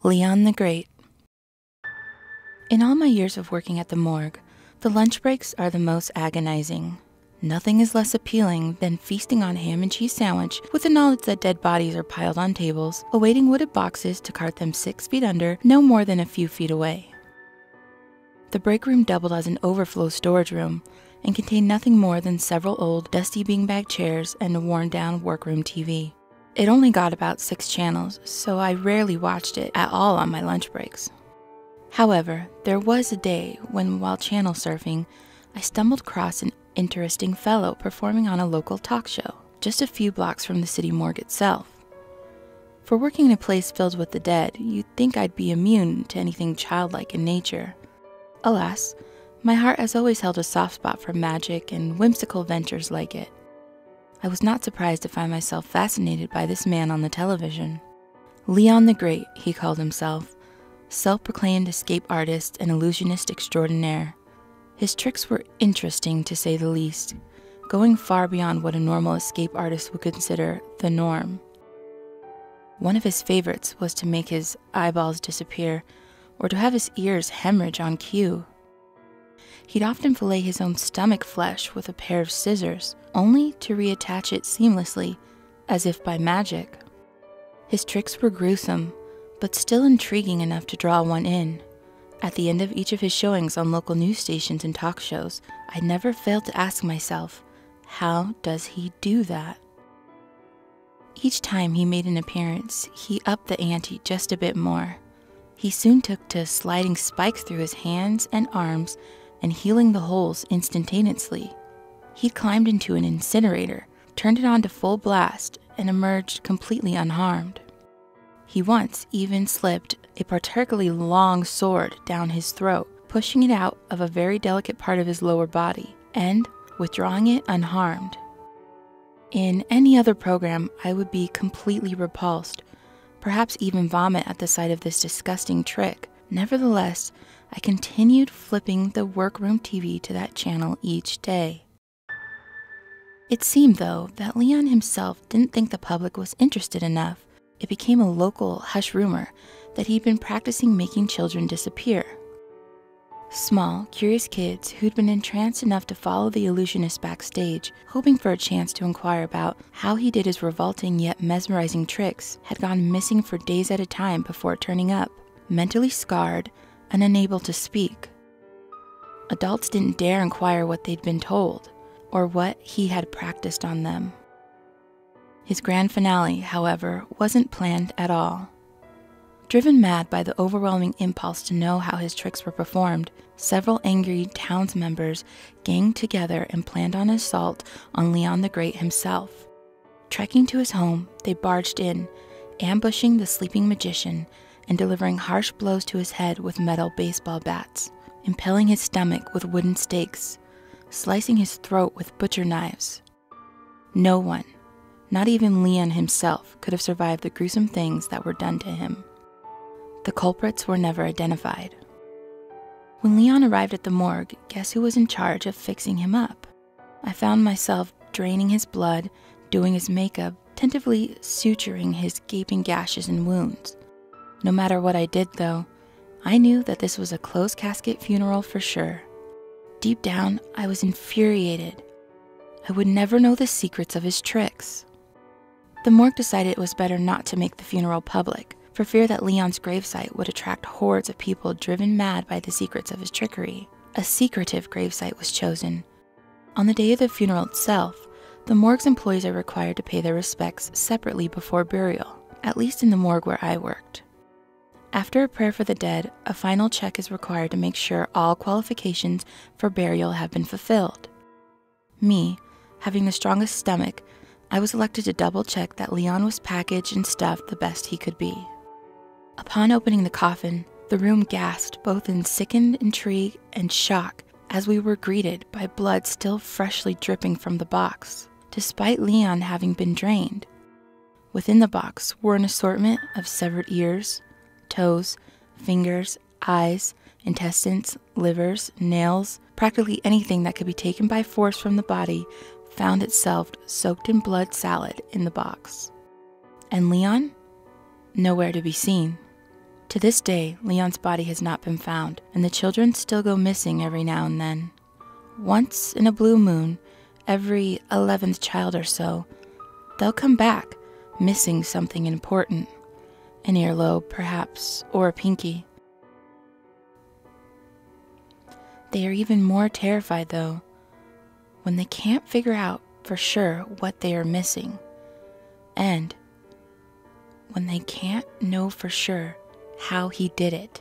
Leon the Great. In all my years of working at the morgue, the lunch breaks are the most agonizing. Nothing is less appealing than feasting on ham and cheese sandwich with the knowledge that dead bodies are piled on tables, awaiting wooded boxes to cart them 6 feet under, no more than a few feet away. The break room doubled as an overflow storage room and contained nothing more than several old, dusty beanbag chairs and a worn-down workroom TV. It only got about 6 channels, so I rarely watched it at all on my lunch breaks. However, there was a day when, while channel surfing, I stumbled across an interesting fellow performing on a local talk show, just a few blocks from the city morgue itself. For working in a place filled with the dead, you'd think I'd be immune to anything childlike in nature. Alas, my heart has always held a soft spot for magic and whimsical ventures like it. I was not surprised to find myself fascinated by this man on the television. Leon the Great, he called himself, self-proclaimed escape artist and illusionist extraordinaire. His tricks were interesting to say the least, going far beyond what a normal escape artist would consider the norm. One of his favorites was to make his eyeballs disappear or to have his ears hemorrhage on cue. He'd often fillet his own stomach flesh with a pair of scissors, only to reattach it seamlessly, as if by magic. His tricks were gruesome, but still intriguing enough to draw one in. At the end of each of his showings on local news stations and talk shows, I never failed to ask myself, how does he do that? Each time he made an appearance, he upped the ante just a bit more. He soon took to sliding spikes through his hands and arms and healing the holes instantaneously. He climbed into an incinerator, turned it on to full blast, and emerged completely unharmed. He once even slipped a particularly long sword down his throat, pushing it out of a very delicate part of his lower body, and withdrawing it unharmed. In any other program, I would be completely repulsed, perhaps even vomit at the sight of this disgusting trick. Nevertheless, I continued flipping the workroom TV to that channel each day. It seemed, though, that Leon himself didn't think the public was interested enough. It became a local hush rumor that he'd been practicing making children disappear. Small, curious kids who'd been entranced enough to follow the illusionist backstage, hoping for a chance to inquire about how he did his revolting yet mesmerizing tricks, had gone missing for days at a time before turning up, mentally scarred and unable to speak. Adults didn't dare inquire what they'd been told, or what he had practiced on them. His grand finale, however, wasn't planned at all. Driven mad by the overwhelming impulse to know how his tricks were performed, several angry towns members ganged together and planned an assault on Leon the Great himself. Trekking to his home, they barged in, ambushing the sleeping magician and delivering harsh blows to his head with metal baseball bats, impaling his stomach with wooden stakes, slicing his throat with butcher knives. No one, not even Leon himself, could have survived the gruesome things that were done to him. The culprits were never identified. When Leon arrived at the morgue, guess who was in charge of fixing him up? I found myself draining his blood, doing his makeup, tentatively suturing his gaping gashes and wounds. No matter what I did, though, I knew that this was a closed casket funeral for sure. Deep down, I was infuriated. I would never know the secrets of his tricks. The morgue decided it was better not to make the funeral public, for fear that Leon's gravesite would attract hordes of people driven mad by the secrets of his trickery. A secretive gravesite was chosen. On the day of the funeral itself, the morgue's employees are required to pay their respects separately before burial, at least in the morgue where I worked. After a prayer for the dead, a final check is required to make sure all qualifications for burial have been fulfilled. Me, having the strongest stomach, I was elected to double-check that Leon was packaged and stuffed the best he could be. Upon opening the coffin, the room gasped both in sickened intrigue and shock as we were greeted by blood still freshly dripping from the box, despite Leon having been drained. Within the box were an assortment of severed ears, toes, fingers, eyes, intestines, livers, nails, practically anything that could be taken by force from the body found itself soaked in blood salad in the box. And Leon? Nowhere to be seen. To this day, Leon's body has not been found, and the children still go missing every now and then. Once in a blue moon, every 11th child or so, they'll come back, missing something important. An earlobe, perhaps, or a pinky. They are even more terrified, though, when they can't figure out for sure what they are missing, and when they can't know for sure how he did it.